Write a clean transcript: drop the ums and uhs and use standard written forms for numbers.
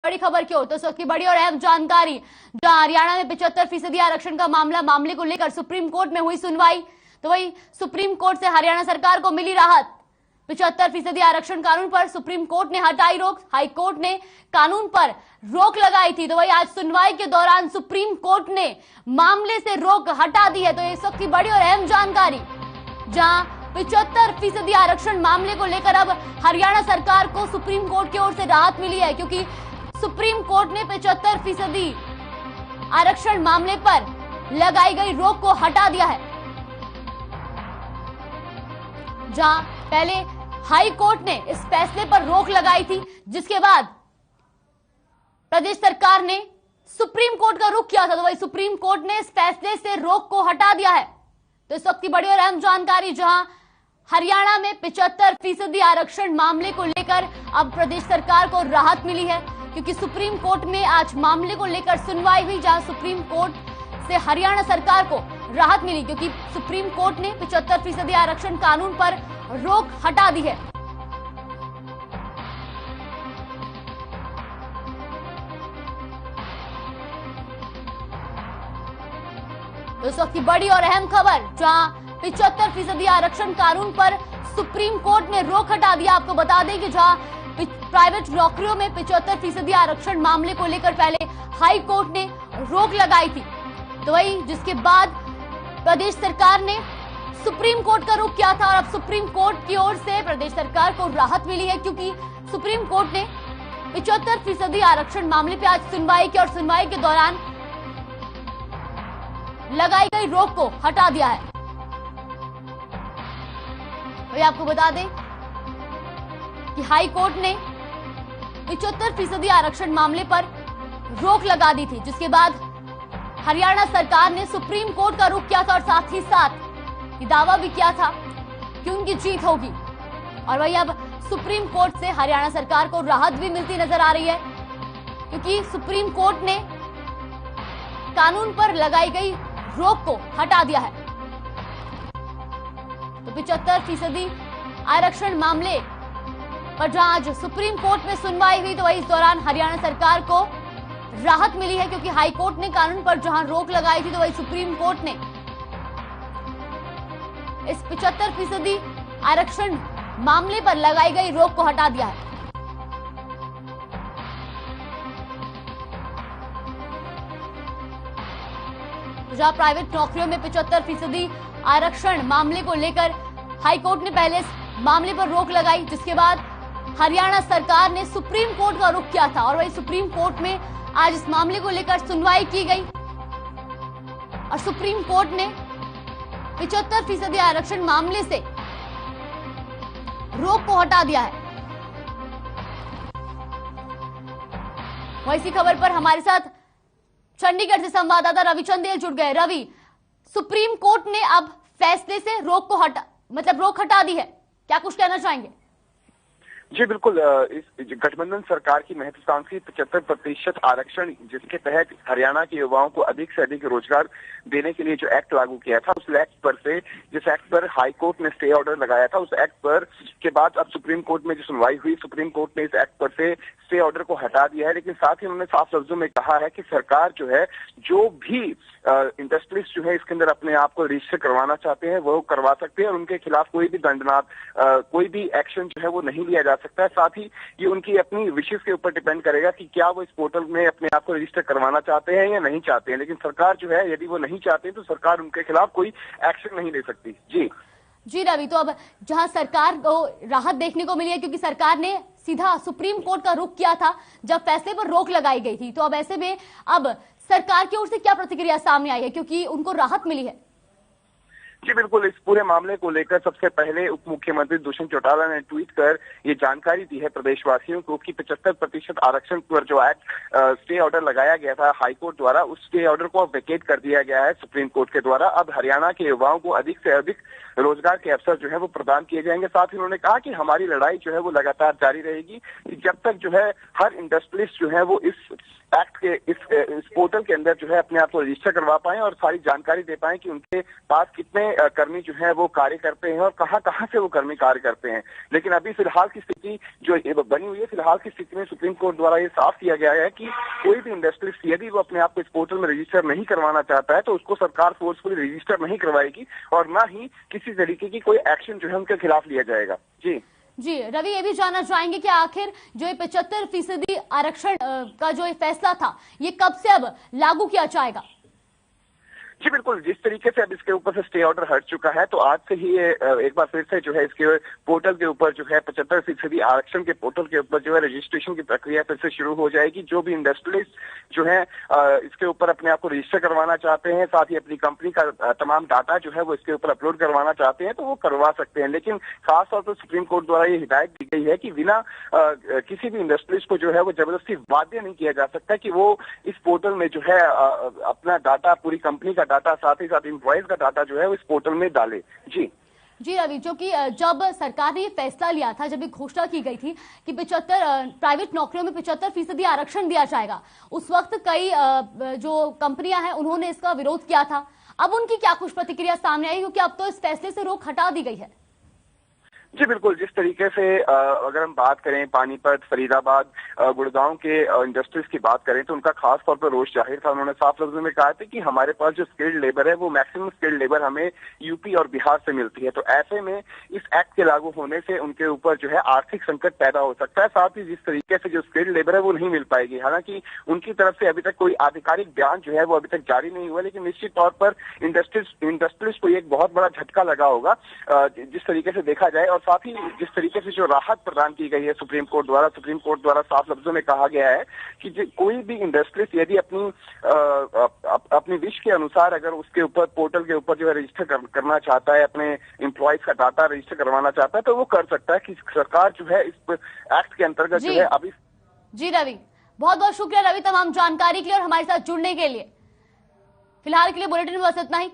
बड़ी खबर की ओर। तो इस वक्त की बड़ी और अहम जानकारी, जहां हरियाणा में 75% आरक्षण का मामले को लेकर सुप्रीम कोर्ट में हुई सुनवाई, तो वही सुप्रीम कोर्ट से हरियाणा सरकार को मिली राहत। 75% आरक्षण कानून पर सुप्रीम कोर्ट ने हटाई रोक। हाई कोर्ट ने कानून पर रोक लगाई थी, तो वही आज सुनवाई के दौरान सुप्रीम कोर्ट ने मामले से रोक हटा दी है। तो इस वक्त की बड़ी और अहम जानकारी, जहां 75% आरक्षण मामले को लेकर अब हरियाणा सरकार को सुप्रीम कोर्ट की ओर से राहत मिली है, क्योंकि सुप्रीम कोर्ट ने 75% आरक्षण मामले पर लगाई गई रोक को हटा दिया है। जहां पहले हाई कोर्ट ने इस फैसले पर रोक लगाई थी, जिसके बाद प्रदेश सरकार ने सुप्रीम कोर्ट का रुख किया था, तो वही सुप्रीम कोर्ट ने इस फैसले से रोक को हटा दिया है। तो इस वक्त की बड़ी और अहम जानकारी, जहां हरियाणा में 75% आरक्षण मामले को लेकर अब प्रदेश सरकार को राहत मिली है, क्योंकि सुप्रीम कोर्ट में आज मामले को लेकर सुनवाई हुई, जहां सुप्रीम कोर्ट से हरियाणा सरकार को राहत मिली, क्योंकि सुप्रीम कोर्ट ने 75% आरक्षण कानून पर रोक हटा दी है। तो इस वक्त की बड़ी और अहम खबर, जहां 75% आरक्षण कानून पर सुप्रीम कोर्ट ने रोक हटा दिया। आपको बता दें कि जहां प्राइवेट नौकरियों में 75% आरक्षण मामले को लेकर पहले हाई कोर्ट ने रोक लगाई थी, तो वही जिसके बाद प्रदेश सरकार ने सुप्रीम कोर्ट का रुख किया था, और अब सुप्रीम कोर्ट की ओर से प्रदेश सरकार को राहत मिली है, क्योंकि सुप्रीम कोर्ट ने 75% आरक्षण मामले पे आज सुनवाई की, और सुनवाई के दौरान लगाई गई रोक को हटा दिया है। वही आपको बता दें कि हाई कोर्ट ने 75% आरक्षण मामले पर रोक लगा दी थी, जिसके बाद हरियाणा सरकार ने सुप्रीम कोर्ट का रुख किया था, और साथ ही साथ ये दावा भी किया था कि उनकी जीत होगी। और वही अब सुप्रीम कोर्ट से हरियाणा सरकार को राहत भी मिलती नजर आ रही है, क्योंकि सुप्रीम कोर्ट ने कानून पर लगाई गई रोक को हटा दिया है। तो 75% आरक्षण मामले पर जहां आज सुप्रीम कोर्ट में सुनवाई हुई, तो वही इस दौरान हरियाणा सरकार को राहत मिली है, क्योंकि हाई कोर्ट ने कानून पर जहां रोक लगाई थी, तो वही सुप्रीम कोर्ट ने इस 75% आरक्षण मामले पर लगाई गई रोक को हटा दिया है। जहां प्राइवेट नौकरियों में 75% आरक्षण मामले को लेकर हाई कोर्ट ने पहले इस मामले पर रोक लगाई, जिसके बाद हरियाणा सरकार ने सुप्रीम कोर्ट का रुख किया था, और वही सुप्रीम कोर्ट में आज इस मामले को लेकर सुनवाई की गई, और सुप्रीम कोर्ट ने 75% आरक्षण मामले से रोक को हटा दिया है। वैसी खबर पर हमारे साथ चंडीगढ़ से संवाददाता रवि चंदेल जुड़ गए। रवि, सुप्रीम कोर्ट ने अब फैसले से रोक को हटा दी है, क्या कुछ कहना चाहेंगे? जी बिल्कुल, इस गठबंधन सरकार की महत्वाकांक्षी 75% आरक्षण, जिसके तहत हरियाणा के युवाओं को अधिक से अधिक रोजगार देने के लिए जो एक्ट लागू किया था, उस एक्ट पर से जिस एक्ट पर हाई कोर्ट ने स्टे ऑर्डर लगाया था, उस एक्ट पर के बाद अब सुप्रीम कोर्ट में जो सुनवाई हुई, सुप्रीम कोर्ट ने इस एक्ट पर से स्टे ऑर्डर को हटा दिया है। लेकिन साथ ही उन्होंने साफ लफ्जों में कहा है कि सरकार जो है, जो भी इंडस्ट्रीज जो है इसके अंदर अपने आप को रजिस्टर करवाना चाहते हैं वो करवा सकते हैं, और उनके खिलाफ कोई भी कोई भी एक्शन जो है वो नहीं लिया जा सकता है। साथ ही ये उनकी अपनी विशेष के ऊपर डिपेंड करेगा कि क्या वो इस पोर्टल में अपने आप को रजिस्टर करवाना चाहते हैं या नहीं चाहते हैं। लेकिन सरकार जो है, यदि वो नहीं चाहते तो सरकार उनके खिलाफ कोई एक्शन नहीं ले सकती। जी रवि, तो अब जहां सरकार को राहत देखने को मिली है, क्योंकि सरकार ने सीधा सुप्रीम कोर्ट का रुख किया था जब फैसले पर रोक लगाई गई थी, तो अब ऐसे में अब सरकार की ओर से क्या प्रतिक्रिया सामने आई है, क्योंकि उनको राहत मिली है? जी बिल्कुल, इस पूरे मामले को लेकर सबसे पहले उप मुख्यमंत्री दुष्यंत चौटाला ने ट्वीट कर ये जानकारी दी है प्रदेशवासियों को कि 75% आरक्षण पर जो एक्ट स्टे ऑर्डर लगाया गया था हाईकोर्ट द्वारा, उस स्टे ऑर्डर को अब वेकेट कर दिया गया है सुप्रीम कोर्ट के द्वारा। अब हरियाणा के युवाओं को अधिक से अधिक रोजगार के अवसर जो है वो प्रदान किए जाएंगे। साथ ही उन्होंने कहा कि हमारी लड़ाई जो है वो लगातार जारी रहेगी, कि जब तक जो है हर इंडस्ट्रीज जो है वो इस एक्ट के इस पोर्टल के अंदर जो है अपने आप को रजिस्टर करवा पाए और सारी जानकारी दे पाए कि उनके पास कितने कितने कर्मी जो है वो कार्य करते हैं और कहाँ कहाँ से वो कर्मी कार्य करते हैं। लेकिन अभी फिलहाल की स्थिति जो बनी हुई है, फिलहाल की स्थिति में सुप्रीम कोर्ट द्वारा ये साफ किया गया है कि कोई भी इंडस्ट्रियलिस्ट यदि वो अपने आप को इस पोर्टल में रजिस्टर नहीं करवाना चाहता है तो उसको सरकार फोर्सफुली रजिस्टर नहीं करवाएगी और ना ही किसी तरीके की कोई एक्शन जो है उनके खिलाफ लिया जाएगा। जी रवि, ये भी जानना चाहेंगे कि आखिर जो ये 75% आरक्षण का जो ये फैसला था, ये कब से अब लागू किया जाएगा? जी बिल्कुल, जिस तरीके से अब इसके ऊपर से स्टे ऑर्डर हट चुका है तो आज से ही ये एक बार फिर से जो है इसके पोर्टल के ऊपर जो है 75% आरक्षण के पोर्टल के ऊपर जो है रजिस्ट्रेशन की प्रक्रिया फिर से शुरू हो जाएगी। जो भी इंडस्ट्रियलिस्ट जो है इसके ऊपर अपने आप को रजिस्टर करवाना चाहते हैं, साथ ही अपनी कंपनी का तमाम डाटा जो है वो इसके ऊपर अपलोड करवाना चाहते हैं तो वो करवा सकते हैं। लेकिन खासतौर पर सुप्रीम कोर्ट द्वारा ये हिदायत दी गई है कि बिना किसी भी इंडस्ट्रियलिस्ट को जो है वो जबरदस्ती बाध्य नहीं किया जा सकता कि वो इस पोर्टल में जो है अपना डाटा, पूरी कंपनी का डाटा, साथ ही साथ एम्प्लॉयज का डाटा जो है वो इस पोर्टल में डाले। जी रवि, जो कि जब सरकार ने ये फैसला लिया था, जब ये घोषणा की गई थी कि 75 प्राइवेट नौकरियों में 75% आरक्षण दिया जाएगा, उस वक्त कई जो कंपनियां हैं उन्होंने इसका विरोध किया था। अब उनकी क्या कुछ प्रतिक्रिया सामने आई, क्योंकि अब तो इस फैसले से रोक हटा दी गई है? जी बिल्कुल, जिस तरीके से अगर हम बात करें पानीपत, फरीदाबाद, गुड़गांव के इंडस्ट्रीज की बात करें तो उनका खास तौर पर रोष जाहिर था। उन्होंने साफ लफ्जों में कहा था कि हमारे पास जो स्किल्ड लेबर है वो मैक्सिमम स्किल्ड लेबर हमें यूपी और बिहार से मिलती है। तो ऐसे में इस एक्ट के लागू होने से उनके ऊपर जो है आर्थिक संकट पैदा हो सकता है। साथ ही जिस तरीके से जो स्किल्ड लेबर है वो नहीं मिल पाएगी। हालांकि उनकी तरफ से अभी तक कोई आधिकारिक बयान जो है वो अभी तक जारी नहीं हुआ, लेकिन निश्चित तौर पर इंडस्ट्रीज को एक बहुत बड़ा झटका लगा होगा जिस तरीके से देखा जाए। और साथ ही जिस तरीके से जो राहत प्रदान की गई है सुप्रीम कोर्ट द्वारा साफ लफ्जों में कहा गया है कि कोई भी इंडस्ट्रीज यदि अपनी विश के अनुसार अगर उसके ऊपर पोर्टल के ऊपर जो है रजिस्टर करना चाहता है, अपने एम्प्लॉयज का डाटा रजिस्टर करवाना चाहता है तो वो कर सकता है कि सरकार जो है इस एक्ट के अंतर्गत जो है अभी। जी रवि, बहुत बहुत शुक्रिया रवि तमाम जानकारी के लिए और हमारे साथ जुड़ने के लिए। फिलहाल के लिए बुलेटिन में बस इतना ही।